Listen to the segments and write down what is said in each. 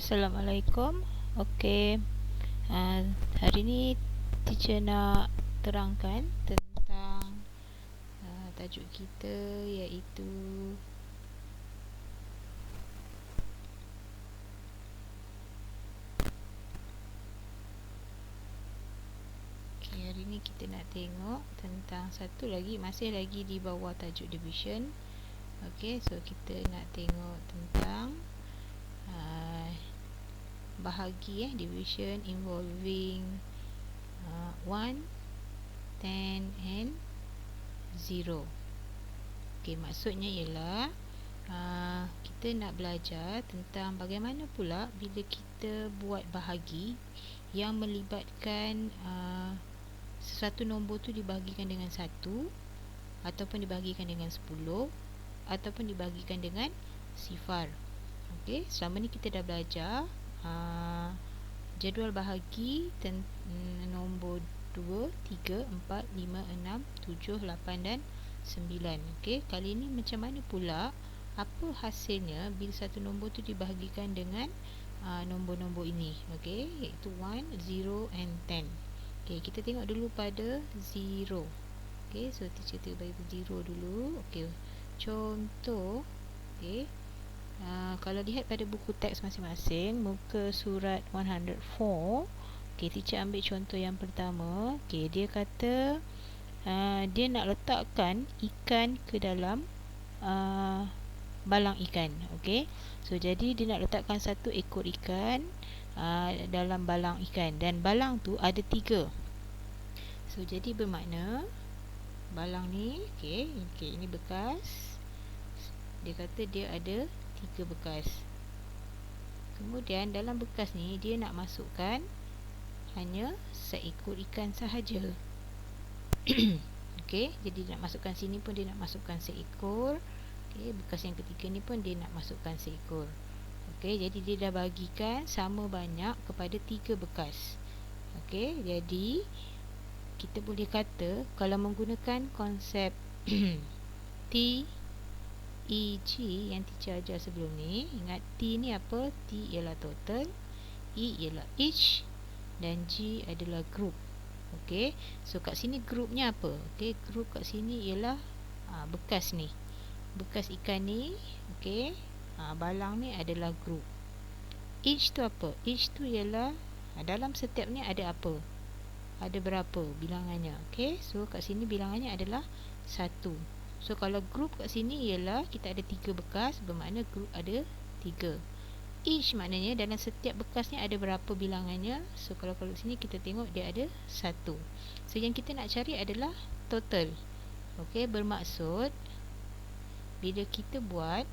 Assalamualaikum. Okey, hari ni teacher nak terangkan tentang tajuk kita, iaitu hari ni kita nak tengok tentang satu lagi, masih lagi di bawah tajuk division. Okey, so kita nak tengok tentang bahagi division involving 1, 10 and 0. Okey, maksudnya ialah kita nak belajar tentang bagaimana pula bila kita buat bahagi yang melibatkan sesuatu nombor tu dibahagikan dengan 1, ataupun dibahagikan dengan 10, ataupun dibahagikan dengan sifar. Okey, selama ni kita dah belajar jadual bahagi nombor 2, 3, 4, 5, 6, 7, 8 dan 9. Okey, kali ni macam mana pula, apa hasilnya bila satu nombor tu dibahagikan dengan nombor-nombor ini. Okey, iaitu 1, 0 and 10. Okey, kita tengok dulu pada 0. Okey, so teacher bagi 0 dulu. Okey, contoh. Okey, kalau lihat pada buku teks masing-masing, muka surat 104. Okey, teacher ambil contoh yang pertama. Okey, dia kata dia nak letakkan ikan ke dalam balang ikan. Okey, so jadi dia nak letakkan satu ekor ikan dalam balang ikan, dan balang tu ada 3. So jadi bermakna balang ni, okey, ini bekas. Dia kata dia ada 3 bekas. Kemudian dalam bekas ni dia nak masukkan hanya seekor ikan sahaja. Okey, jadi dia nak masukkan sini pun dia nak masukkan seekor. Okey, bekas yang ketiga ni pun dia nak masukkan seekor. Okey, jadi dia dah bagikan sama banyak kepada 3 bekas. Okey, jadi kita boleh kata kalau menggunakan konsep T, E, G yang teacher ajar sebelum ni. Ingat T ni apa? T ialah total, E ialah each, dan G adalah group. Okey, so kat sini grupnya apa? Okey, group kat sini ialah bekas ni, bekas ikan ni. Okey, balang ni adalah group. Each tu apa? Each tu ialah dalam setiap ni ada apa? Ada berapa bilangannya. Okey, so kat sini bilangannya adalah 1. So kalau group kat sini ialah kita ada 3 bekas, bermakna group ada 3. Each maknanya dalam setiap bekasnya ada berapa bilangannya. So kalau sini kita tengok dia ada 1. So yang kita nak cari adalah total. Okey, bermaksud bila kita buat,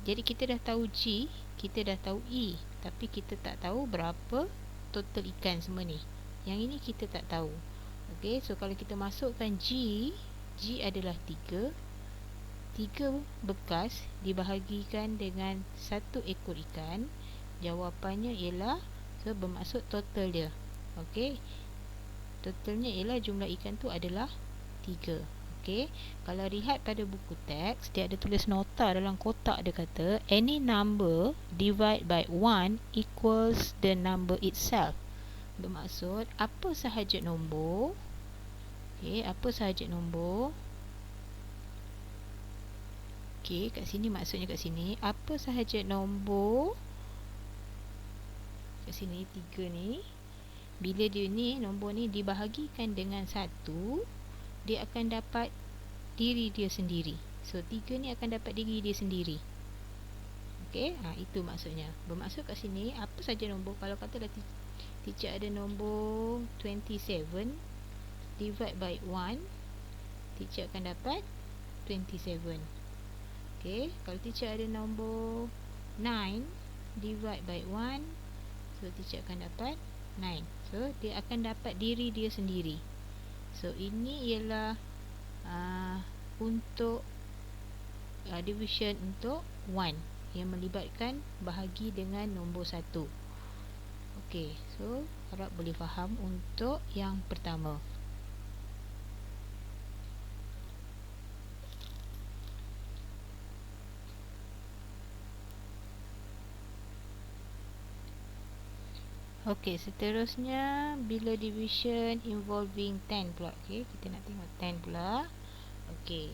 jadi kita dah tahu G, kita dah tahu E, tapi kita tak tahu berapa total ikan semua ni. Yang ini kita tak tahu. Okey, so kalau kita masukkan G adalah 3. 3 bekas dibahagikan dengan 1 ekor ikan. Jawapannya ialah, so bermaksud total dia. Okey, totalnya ialah jumlah ikan tu adalah 3. Okey, kalau lihat pada buku teks, dia ada tulis nota dalam kotak. Dia kata any number divide by 1 equals the number itself. Bermaksud apa sahaja nombor. Okey, apa sahaja nombor. Okey, kat sini maksudnya kat sini apa sahaja nombor. Kat sini 3 ni, bila dia ni nombor ni dibahagikan dengan 1, dia akan dapat diri dia sendiri. So 3 ni akan dapat diri dia sendiri. Okey, itu maksudnya. Bermaksud kat sini apa saja nombor. Kalau katalah teacher ada nombor 27 divide by 1, teacher akan dapat 27. Okey, kalau teacher ada nombor 9 divide by 1, so teacher akan dapat 9. So dia akan dapat diri dia sendiri. So ini ialah untuk division untuk 1 yang melibatkan bahagi dengan nombor 1. Okey, so harap boleh faham untuk yang pertama. Okey, seterusnya bila division involving 10 pula. Okey, kita nak tengok 10 pula. Okey.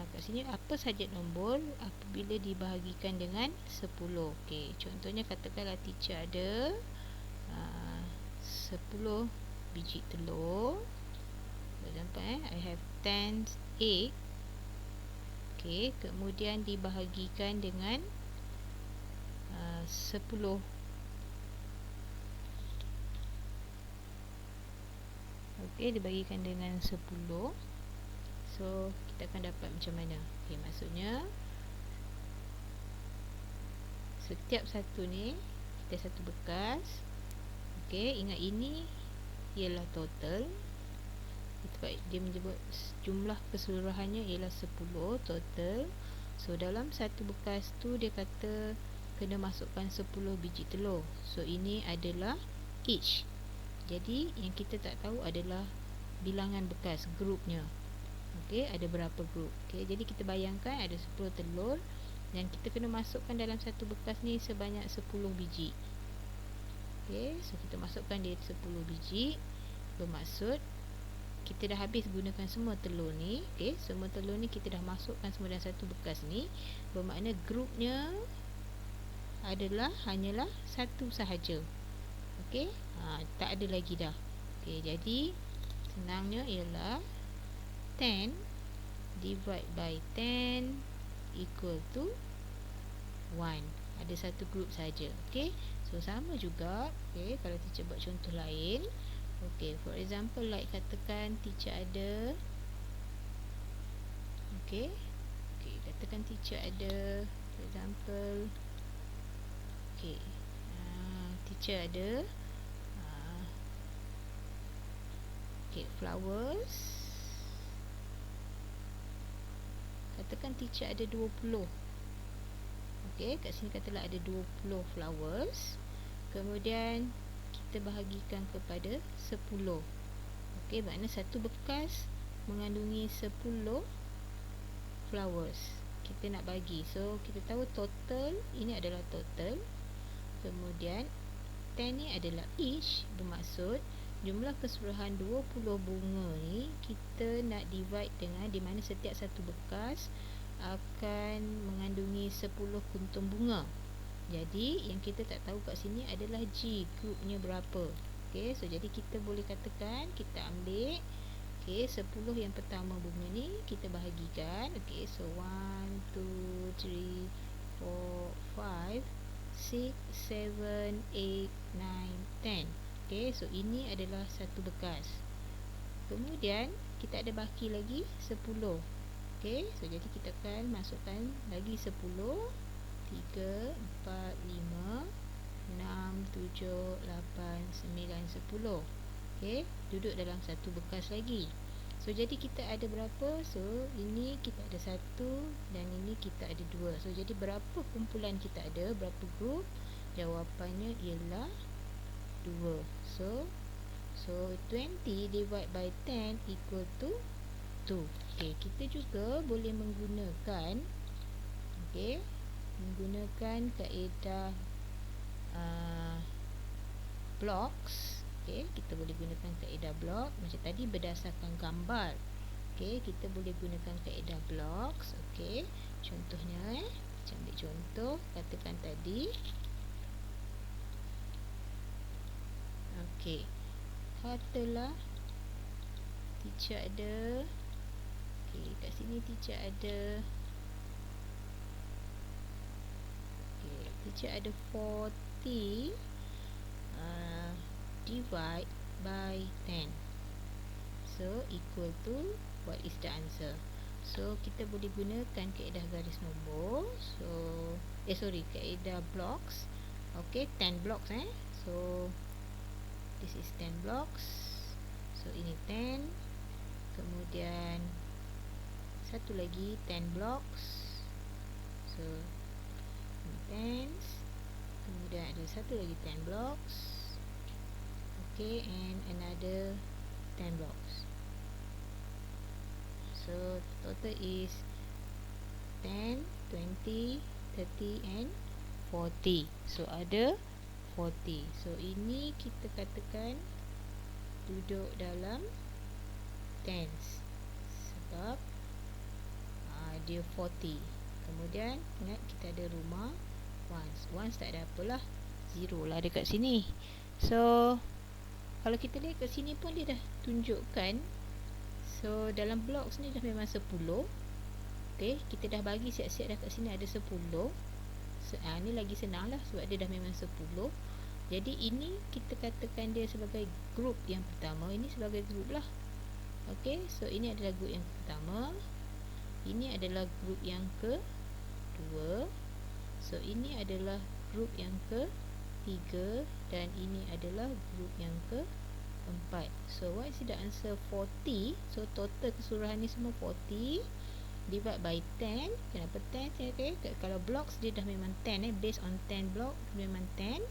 Kat sini apa saja nombor apabila dibahagikan dengan 10. Okey, contohnya katakanlah teacher ada 10 biji telur. For example, I have 10 egg. Okey, kemudian dibahagikan dengan 10. Okey, dibagikan dengan 10. So, kita akan dapat macam mana? Okey, maksudnya setiap satu ni kita satu bekas. Okey, ingat ini ialah total. Dia menyebut jumlah keseluruhannya ialah 10 total. So, dalam satu bekas tu dia kata kena masukkan 10 biji telur. So, ini adalah each. Jadi, yang kita tak tahu adalah bilangan bekas, grupnya. Okey, ada berapa grup. Okey, jadi kita bayangkan ada 10 telur dan kita kena masukkan dalam satu bekas ni sebanyak 10 biji. Okey, so kita masukkan dia 10 biji. Bermaksud kita dah habis gunakan semua telur ni. Okey, semua telur ni kita dah masukkan semua dalam satu bekas ni. Bermakna grupnya adalah hanyalah satu sahaja. Okey, tak ada lagi dah. Okey, jadi senangnya ialah 10 divide by 10 equal to 1. Ada satu grup saja. Okey, so sama juga. Okey, kalau teacher buat contoh lain. Okey, for example like katakan teacher ada okey, katakan teacher ada for example okey, teacher ada flowers. Katakan teacher ada 20. Okey, kat sini katalah ada 20 flowers. Kemudian kita bahagikan kepada 10. Okey, makna satu bekas mengandungi 10 flowers. Kita nak bagi. So, kita tahu total, ini adalah total. Kemudian 10 ni adalah each. Bermaksud jumlah keseluruhan 20 bunga ni kita nak divide dengan di mana setiap satu bekas akan mengandungi 10 kuntum bunga. Jadi yang kita tak tahu kat sini adalah G, grupnya berapa. Okey, so jadi kita boleh katakan kita ambil 10 yang pertama bunga ni kita bahagikan. Okey, so 1 2 3 4 5 6 7 8 9 10. Okey, so ini adalah satu bekas. Kemudian kita ada baki lagi 10. Okey, so jadi kita akan masukkan lagi 10. 3 4 5 6 7 8 9 10. Okey, duduk dalam satu bekas lagi. So jadi kita ada berapa? So ini kita ada 1 dan ini kita ada 2. So jadi berapa kumpulan kita ada? Berapa grup? Jawapannya ialah 2. So 20 divide by 10 equal to 2. Okey, kita juga boleh menggunakan kaedah blocks. Okey, kita boleh gunakan kaedah blok macam tadi berdasarkan gambar. Okey, kita boleh gunakan kaedah blocks. Okey, contohnya kita ambil contoh, katakan tadi. Okey, katalah teacher ada kat sini teacher ada teacher ada 40 divide by 10. So equal to, what is the answer? So kita boleh gunakan kaedah garis nombor. So kaedah blocks. Okay, 10 blocks So this is 10 blocks. So ini 10. Kemudian satu lagi 10 blocks. So ini 10. Kemudian ada satu lagi 10 blocks. Okay, and another 10 blocks. So total is 10, 20, 30 and 40. So ada 40. So ini kita katakan duduk dalam tens sebab dia 40. Kemudian ingat kita ada rumah ones tak ada apalah, 0 lah dekat sini. So kalau kita lihat kat sini pun dia dah tunjukkan. So dalam blocks ni dah memang 10. Okay, kita dah bagi siap-siap dah kat sini ada 10. Ni lagi senang lah sebab dia dah memang 10. Jadi ini kita katakan dia sebagai group yang pertama, ini sebagai group lah. Okay, so ini adalah group yang pertama, ini adalah group yang kedua, so ini adalah group yang ketiga, dan ini adalah group yang keempat. So what is the answer? 40. So total keseluruhan ni semua 40 divide by 10. Kenapa 10? Okay, kalau blocks dia dah memang 10 based on 10 block memang 10.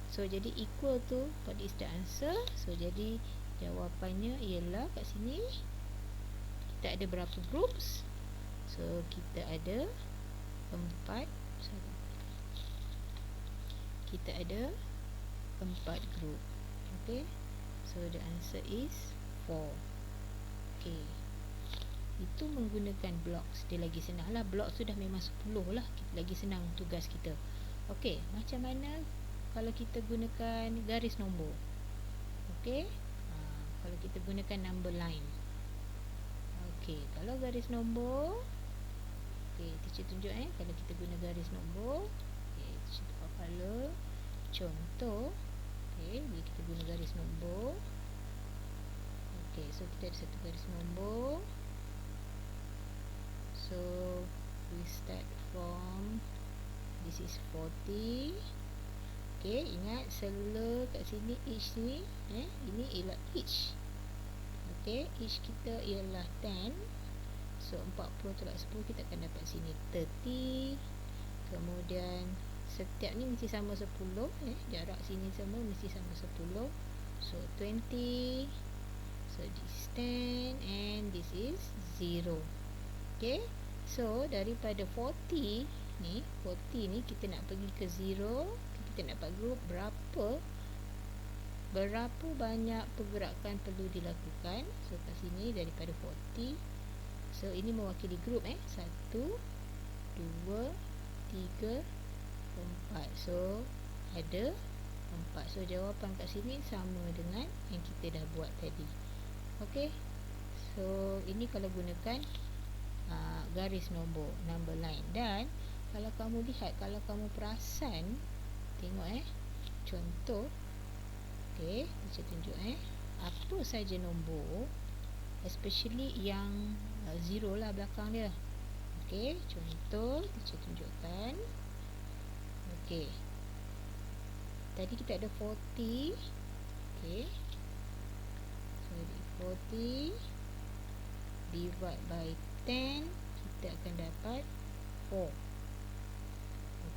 So jadi equal to what is the answer? So jadi jawapannya ialah kat sini kita ada berapa groups? So kita ada 4. Kita ada 4 group. Okay, so the answer is 4. Okay, itu menggunakan blocks. Dia lagi senang lah, blocks tu dah memang 10 lah, lagi senang tugas kita. Okay, macam mana kalau kita gunakan garis nombor? Okay, kalau kita gunakan number line. Okay, kalau garis nombor, okay, teacher tunjuk kalau kita guna garis nombor. Okay, teacher tukar color. Contoh, okay, bila kita guna garis nombor. Okay, so kita ada satu garis nombor. So we start from, this is 40. Okay, ingat sela kat sini each ni, ini ialah each. Okay, each kita ialah 10. So 40 tolak 10 kita akan dapat sini 30. Kemudian setiap ni mesti sama 10, jarak sini semua mesti sama 10. So 20. So this is 10 and this is 0. Okay, so daripada 40 ni kita nak pergi ke 0, kita nak dapat group berapa banyak pergerakan perlu dilakukan. So kat sini daripada 40, so ini mewakili group 1, 2, 3, 4. So ada 4. So jawapan kat sini sama dengan yang kita dah buat tadi. Okay, so ini kalau gunakan garis nombor, number line. Dan kalau kamu lihat, kalau kamu perasan, tengok contoh. Okay, teacher tunjuk apa saja nombor, especially yang 0 lah belakang dia. Okay, contoh teacher tunjukkan. Okay, tadi kita ada 40. Okay, so 40 divide by 10, kita akan dapat 4.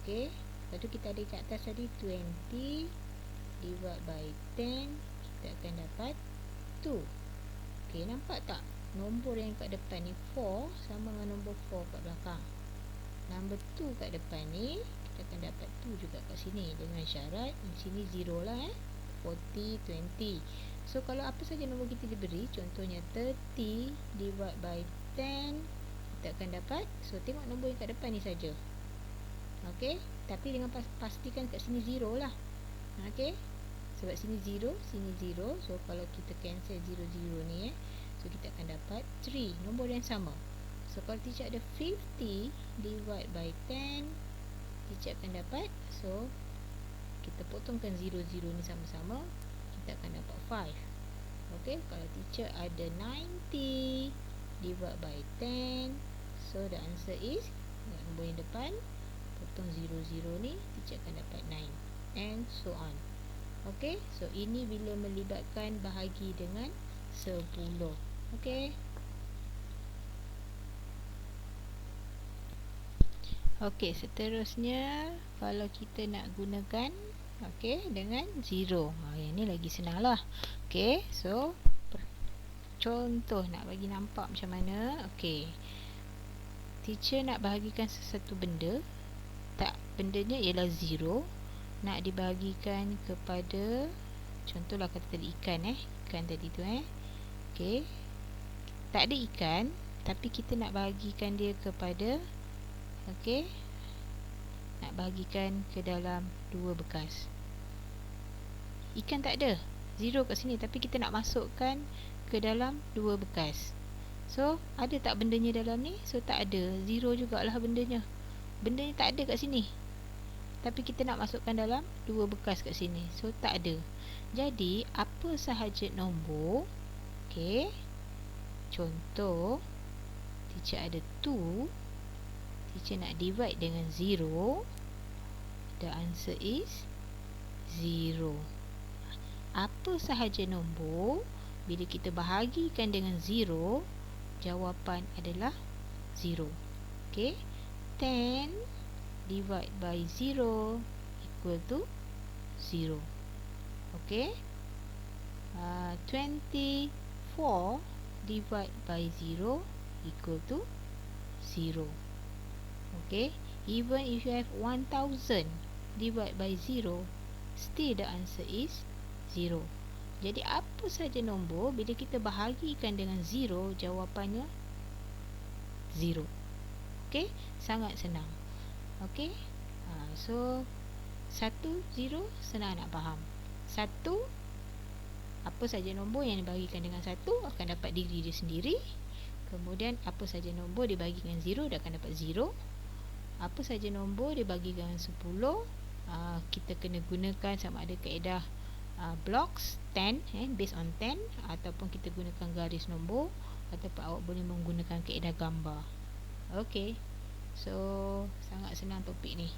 Okay, lepas tu kita ada kat atas tadi 20 divide by 10, kita akan dapat 2. Okay, nampak tak? Nombor yang kat depan ni 4 sama dengan nombor 4 kat belakang. Nombor 2 kat depan ni kita akan dapat 2 juga kat sini, dengan syarat di sini 0 lah 40, 20. So kalau apa saja nombor kita diberi, contohnya 30 divide by 10, kita akan dapat, so tengok nombor yang kat depan ni saja. Okay, tapi dengan pastikan kat sini 0 lah. Okay, sebab sini 0, sini 0. So kalau kita cancel 0, 0 ni so kita akan dapat 3, nombor yang sama. So kalau teacher ada 50 divide by 10, teacher akan dapat, so kita potongkan 0, 0 ni sama-sama, kita akan dapat 5. Okay, kalau teacher ada 90 divide by 10, so the answer is, nombor yang depan potong 0, 0 ni, teacher akan dapat 9, and so on. Okay, so ini bila melibatkan bahagi dengan 10. Okay, okay, seterusnya kalau kita nak gunakan dengan 0, yang ni lagi senang lah. Okay, so contoh nak bagi nampak macam mana. Okay, teacher nak bahagikan sesuatu benda, tak, bendanya ialah 0. nak dibahagikan kepada, contohlah kata tadi ikan ikan tadi tu okey, tak ada ikan tapi kita nak bahagikan dia kepada, okey, nak bahagikan ke dalam 2 bekas. Ikan tak ada, 0 kat sini, tapi kita nak masukkan ke dalam 2 bekas. So ada tak bendanya dalam ni? So tak ada, 0 jugalah bendanya. Bendanya tak ada kat sini, tapi kita nak masukkan dalam 2 bekas kat sini. So tak ada. Jadi apa sahaja nombor, okey, contoh teacher ada 2, teacher nak divide dengan 0, the answer is 0. Apa sahaja nombor bila kita bahagikan dengan 0, jawapan adalah 0. Okey, 10 divide by 0 equal to 0. Okey, 24 divide by 0 equal to 0. Okey, even if you have 1000 divide by 0, still the answer is 0. Jadi apa saja nombor bila kita bahagikan dengan 0, jawapannya 0. Okey, sangat senang. Okey, so 1, 0 senang nak faham. 1, apa saja nombor yang dibahagikan dengan 1 akan dapat diri dia sendiri. Kemudian apa saja nombor dibagi dengan 0, dia akan dapat 0. Apa saja nombor dibagi dengan 10, kita kena gunakan sama ada kaedah blocks 10, based on 10, ataupun kita gunakan garis nombor, ataupun awak boleh menggunakan kaedah gambar. Okey, so sangat senang topik ni.